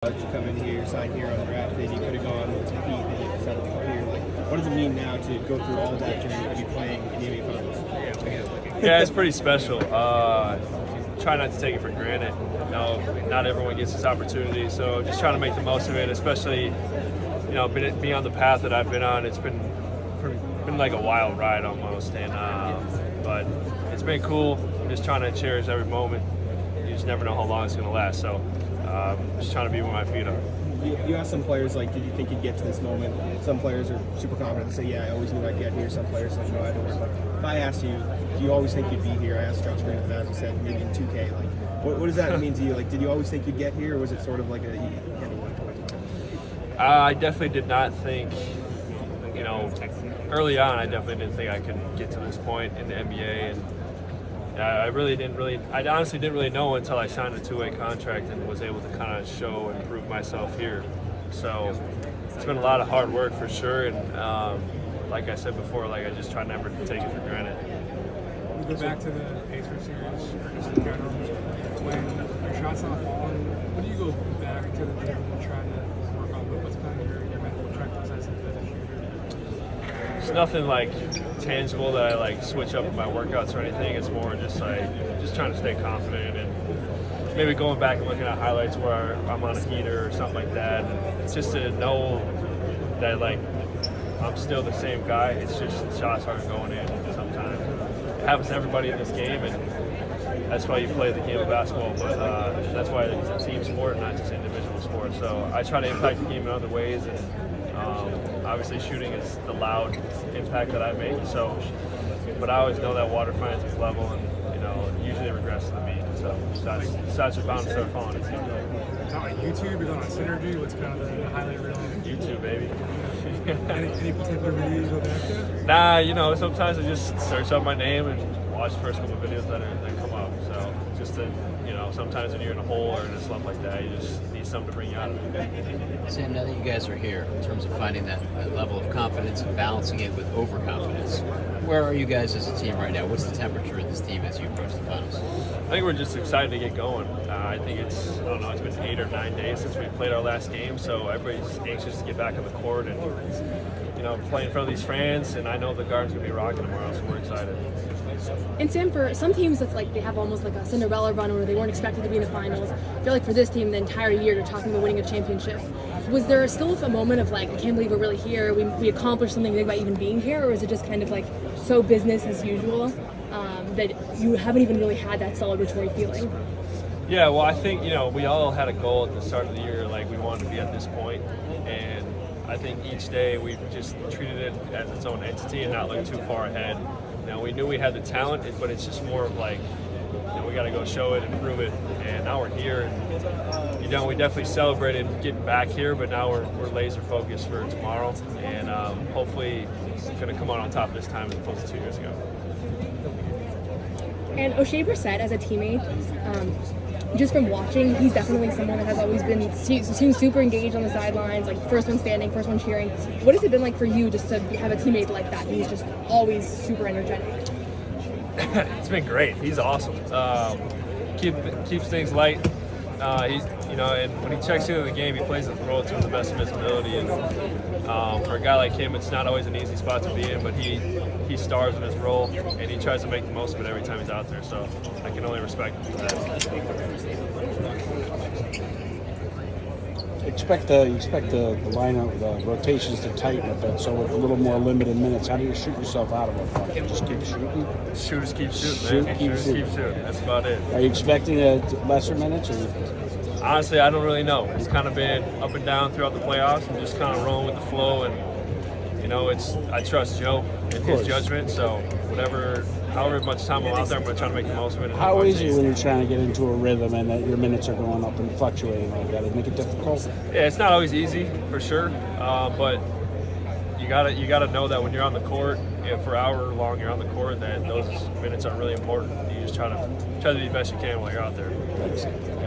To come in here, sign here on draft day, you could have gone to compete and you decided to come here. Like, what does it mean now to go through all that journey to be playing in the NBA Finals? Yeah, it's pretty special. Try not to take it for granted. You know, not everyone gets this opportunity, so just trying to make the most of it. Especially, you know, being on the path that I've been on, it's been like a wild ride almost, and but it's been cool. I'm just trying to cherish every moment. You just never know how long it's going to last. So. Just trying to be where my feet are. You asked some players, like, did you think you'd get to this moment? Some players are super confident and say, yeah, I always knew I'd get here. Some players say, no, I don't. But if I asked you, do you always think you'd be here? I asked Josh Green that, he said maybe in 2K. Like, what does that mean to you? Like, did you always think you'd get here, or was it sort of like I definitely did not think, you know, early on, I definitely didn't think I could get to this point in the NBA. And I honestly didn't really know until I signed a two-way contract and was able to kind of show and prove myself here. So it's been a lot of hard work for sure, and like I said before, like I just try never to take it for granted. We go back to the Pacers series, or just in general, when your shots not falling, what do you go back to the game and try to work on? What's kind of your mental check process as a shooter? It's nothing like tangible that I like switch up in my workouts or anything. It's more just trying to stay confident and maybe going back and looking at highlights where I'm on a heater or something like that. And just to know that like I'm still the same guy. It's just the shots aren't going in sometimes. It happens to everybody in this game, and that's why you play the game of basketball. But that's why it's a team sport, not just an individual sport. So I try to impact the game in other ways, and obviously shooting is the loud impact that I make. So, but I always know that water finds its level, and you know usually it regresses to the mean. So shots are bound to start falling. It seems like. Not on YouTube, you're on Synergy. What's kind of the highlight reel? YouTube, baby. any particular videos you go back to? Nah, you know, sometimes I just search up my name and watch the first couple of videos that come up. So just to, you know, sometimes when you're in a hole or in a slump like that, you just need something to bring you out of it. Sam, now that you guys are here, in terms of finding that level of confidence and balancing it with overconfidence, where are you guys as a team right now? What's the temperature of this team as you approach the finals? I think we're just excited to get going. I think it's been 8 or 9 days since we played our last game, so everybody's anxious to get back on the court and, you know, play in front of these fans, and I know the Garden's going to be rocking tomorrow, so we're excited. And Sam, for some teams, it's like they have almost like a Cinderella run where they weren't expected to be in the finals. I feel like for this team, the entire year, you're talking about winning a championship. Was there still a moment of like, I can't believe we're really here, we accomplished something big by even being here, or is it just kind of like so business as usual that you haven't even really had that celebratory feeling? Yeah, well, I think, you know, we all had a goal at the start of the year, like we wanted to be at this point, and I think each day we've just treated it as its own entity and not look too far ahead. You know, we knew we had the talent, but it's just more of like, you know, we got to go show it and prove it, and now we're here, and, you know, we definitely celebrated getting back here, but now we're laser focused for tomorrow, and hopefully it's going to come out on top this time as opposed to 2 years ago. And O'Shea Brissett, as a teammate, just from watching, he's definitely someone that has always been seems super engaged on the sidelines, like first one standing, first one cheering. What has it been like for you just to have a teammate like that who's just always super energetic? It's been great. He's awesome. Keeps things light. He's, you know, and when he checks into the game, he plays his role to the best of his ability. And for a guy like him, it's not always an easy spot to be in, but he stars in his role, and he tries to make the most of it every time he's out there. So I can only respect him for that. You expect the lineup, the rotations to tighten a bit, so with a little more limited minutes, how do you shoot yourself out of it? Just keep shooting? Shooters keep shooting, man. Keep shooting. That's about it. Are you expecting lesser minutes? Or? Honestly, I don't really know. It's kind of been up and down throughout the playoffs and just kind of rolling with the flow. And, you know, I trust Joe in his judgment, so however much time I'm out there, I'm going to try to make the most of it. How is it when you're trying to get into a rhythm and that your minutes are going up and fluctuating like that? Does it make it difficult? Yeah, it's not always easy, for sure, but you gotta know that when you're on the court, for however long you're on the court, that those minutes are really important. You just try to do the best you can while you're out there.